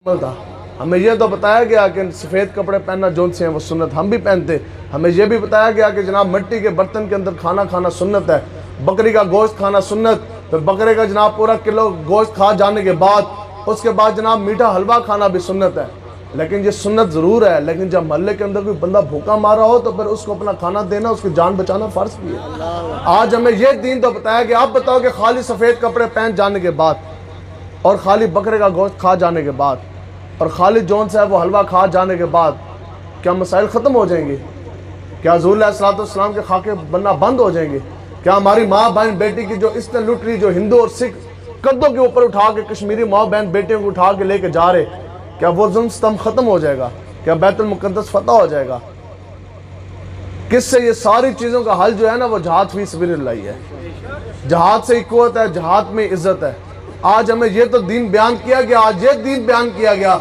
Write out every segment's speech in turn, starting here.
تھا۔ ہمیں یہ تو بتایا گیا کہ سفید کپڑے پہننا جون سے ہیں وہ سنت، ہم بھی پہنتے۔ ہمیں یہ بھی بتایا گیا کہ جناب مٹی کے برتن کے اندر کھانا کھانا سنت ہے، بکری کا گوشت کھانا سنت، پھر بکرے کا جناب پورا کلو گوشت کھا جانے کے بعد اس کے بعد جناب میٹھا حلوہ کھانا بھی سنت ہے۔ لیکن یہ سنت ضرور ہے، لیکن جب محلے کے اندر کوئی بندہ بھوکا مارا ہو تو پھر اس کو اپنا کھانا دینا، اس کی جان بچانا فرض بھی ہے۔ آج ہمیں یہ دین تو بتایا کہ آپ بتاؤ کہ خالی سفید کپڑے پہن جانے کے بعد اور خالی بکرے کا گوشت کھا جانے کے بعد اور خالی جون سے وہ حلوہ کھا جانے کے بعد کیا مسائل ختم ہو جائیں گے؟ کیا حضور علیہ السلام کے خاکے بننا بند ہو جائیں گے؟ کیا ہماری ماں بہن بیٹی کی جو اس نے لٹ لی، جو ہندو اور سکھ قدوں کے اوپر اٹھا کے کشمیری ماں بہن بیٹیوں کو اٹھا کے لے کے جا رہے، کیا وہ ظلم ستم ختم ہو جائے گا؟ کیا بیت المقدس فتح ہو جائے گا؟ کس سے یہ ساری چیزوں کا حل جو ہے نا وہ جہاد فی سبیل اللہ ہے۔ جہاد سے ہی قوت ہے، جہاد میں عزت ہے۔ آج ہمیں یہ تو دین بیان کیا گیا، آج یہ دین بیان کیا گیا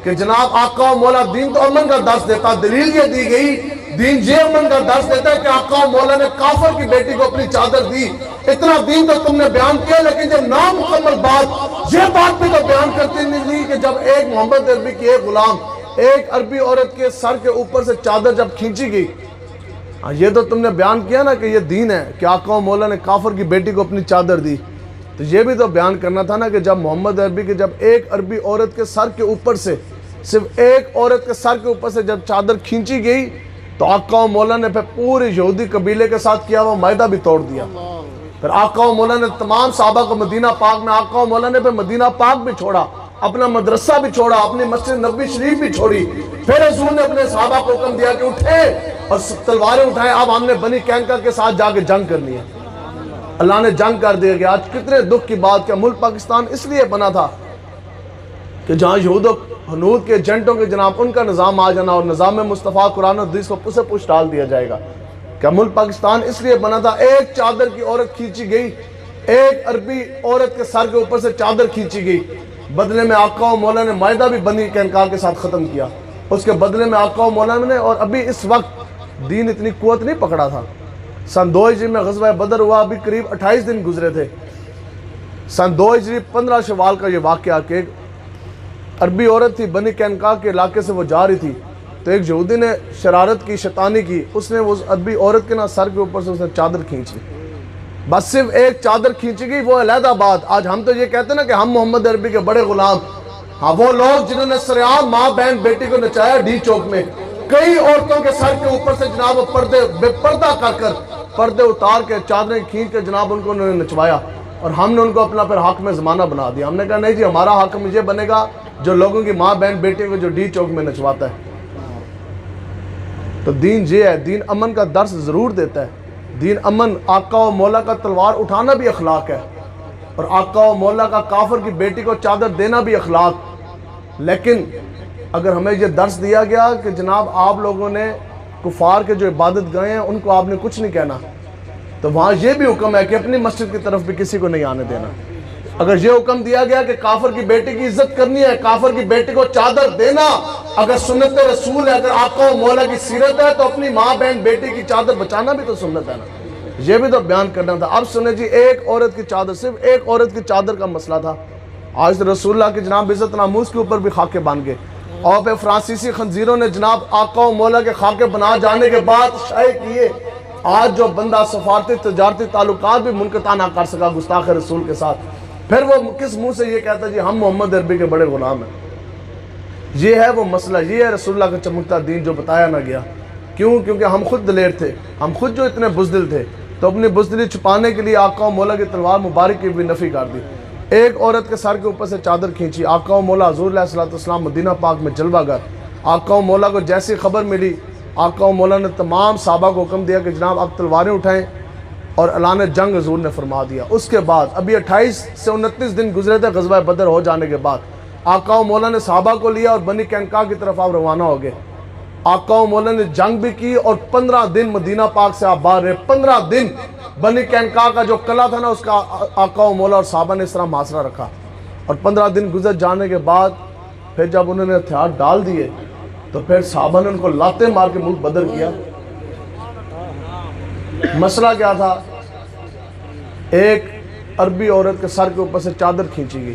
کہ جناب آقا و مولا دین تو امن کا درس دیتا، دلیل یہ دی گئی دین یہ امن کا درس دیتا ہے کہ آقا و مولا نے کافر کی بیٹی کو اپنی چادر دی۔ اتنا دین تو تم نے بیان کیا، لیکن جب نامکمل بات یہ بات بھی تو بیان کرتی نہیں تھی کہ جب ایک محمد عربی کی ایک غلام ایک عربی عورت کے سر کے اوپر سے چادر جب کھینچی گئی، یہ تو تم نے بیان کیا نا کہ یہ دین ہے کہ آقا و مولا نے کافر کی بیٹی کو اپنی چادر دی۔ تو یہ بھی تو بیان کرنا تھا نا کہ جب محمد عربی کے جب ایک عربی عورت کے سر کے اوپر سے صرف ایک عورت کے سر کے اوپر سے جب چادر کھینچی گئی تو آقا و مولا نے پھر پورے یہودی قبیلے کے ساتھ کیا وہ معاہدہ بھی توڑ دیا۔ پھر آقا و مولا نے تمام صحابہ کو مدینہ پاک میں، آقا و مولا نے پھر مدینہ پاک بھی چھوڑا، اپنا مدرسہ بھی چھوڑا، اپنی مسجد نبوی شریف بھی چھوڑی۔ پھر حضور نے اپنے صحابہ کو حکم دیا کہ اٹھیں اور تلواریں اٹھائیں، اب ہم نے بنی قینقاع کے ساتھ جا کے جنگ کرنی ہے۔ اللہ نے جنگ کر دیا گیا۔ آج کتنے دکھ کی بات کہ ملک پاکستان اس لیے بنا تھا کہ جہاں یہود و ہنود کے ایجنٹوں کے جناب ان کا نظام آ جانا اور نظام مصطفیٰ قرآن و حدیث کو پسے پش ڈال دیا جائے گا۔ کیا ملک پاکستان اس لیے بنا تھا؟ ایک چادر کی عورت کھینچی گئی، ایک عربی عورت کے سر کے اوپر سے چادر کھینچی گئی، بدلے میں آقا و مولا نے معاہدہ بھی بنی قینقاع کے ساتھ ختم کیا۔ اس کے بدلے میں آقا و مولا نے، اور ابھی اس وقت دین اتنی قوت نہیں پکڑا تھا۔ سن 2 ہجری میں غزوہ بدر ہوا، ابھی قریب 28 دن گزرے تھے۔ سن 2 ہجری 15 شوال کا یہ واقعہ کہ ایک عربی عورت تھی، بنی قینقاع کے علاقے سے وہ جا رہی تھی، تو ایک یہودی نے شرارت کی، شیطانی کی، اس نے اس عربی عورت کے سر کے اوپر سے اس نے چادر کھینچ لی۔ بس صرف ایک چادر کھینچی گئی، وہ علیحدہ بات۔ آج ہم تو یہ کہتے ہیں نا کہ ہم محمد عربی کے بڑے غلام، ہاں وہ لوگ جنہوں نے سریعام ماں بہن بیٹی کو نچایا ڈی چوک میں، کئی عورتوں کے سر کے اوپر سے جناب پردے بے پردہ کر پردے اتار کے چادریں کھینچ کے جناب ان کو انہوں نے نچوایا، اور ہم نے ان کو اپنا پھر حاکم زمانہ بنا دیا۔ ہم نے کہا نہیں جی، ہمارا حاکم یہ بنے گا جو لوگوں کی ماں بہن بیٹی کو جو ڈی چوک میں نچواتا ہے۔ تو دین یہ ہے، دین امن کا درس ضرور دیتا ہے۔ دین امن، آقا و مولا کا تلوار اٹھانا بھی اخلاق ہے، اور آقا و مولا کا کافر کی بیٹی کو چادر دینا بھی اخلاق۔ لیکن اگر ہمیں یہ درس دیا گیا کہ جناب آپ لوگوں نے کفار کے جو عبادت گاہیں ہیں ان کو آپ نے کچھ نہیں کہنا، تو وہاں یہ بھی حکم ہے کہ اپنی مسجد کی طرف بھی کسی کو نہیں آنے دینا۔ اگر یہ حکم دیا گیا کہ کافر کی بیٹی کی عزت کرنی ہے، کافر کی بیٹی کو چادر دینا اگر سنت رسول ہے، اگر آقا و مولا کی سیرت ہے، تو اپنی ماں بہن بیٹی کی چادر بچانا بھی تو سنت ہے نا۔ یہ بھی تو بیان کرنا تھا۔ اب سنیں جی، ایک عورت کی چادر، صرف ایک عورت کی چادر کا مسئلہ تھا۔ آج تو رسول اللہ کی جناب عزت ناموس کے اوپر بھی خاکے بن گئے، اور پہ فرانسیسی خنزیروں نے جناب آقا و مولا کے خاکے بنا جانے کے بعد شائع کیے۔ آج جو بندہ سفارتی تجارتی تعلقات بھی منقطع نہ کر سکا گستاخ رسول کے ساتھ، پھر وہ کس منہ سے یہ کہتا جی ہم محمد عربی کے بڑے غلام ہیں؟ یہ ہے وہ مسئلہ، یہ ہے رسول اللہ کا چمکتا دین جو بتایا نہ گیا۔ کیوں؟ کیونکہ ہم خود دلیر تھے، ہم خود جو اتنے بزدل تھے، تو اپنی بزدلی چھپانے کے لیے آقا و مولا کی تلوار مبارک کی بھی نفی کر دی۔ ایک عورت کے سر کے اوپر سے چادر کھینچی، آقا و مولا حضور علیہ السلام مدینہ پاک میں جلوہ گر۔ آقا و مولا کو جیسی خبر ملی، آقا و مولا نے تمام صحابہ کو حکم دیا کہ جناب آپ تلواریں اٹھائیں، اور اعلان جنگ حضور نے فرما دیا۔ اس کے بعد ابھی 28 سے 29 دن گزرے تھے غزوہ بدر ہو جانے کے بعد، آقا و مولا نے صحابہ کو لیا اور بنی قینقاع کی طرف آپ روانہ ہو گئے۔ آقا و مولا نے جنگ بھی کی، اور 15 دن مدینہ پاک سے آپ باہر رہے۔ 15 دن بنی قینقاع کا جو قلعہ تھا نا، اس کا آقا و مولا اور صحابہ نے اس طرح محاصرہ رکھا، اور 15 دن گزر جانے کے بعد پھر جب انہوں نے ہتھیار ڈال دیے تو پھر صحابہ نے ان کو لاتے مار کے ملک بدر کیا۔ مسئلہ کیا تھا؟ ایک عربی عورت کے سر کے اوپر سے چادر کھینچی گئی۔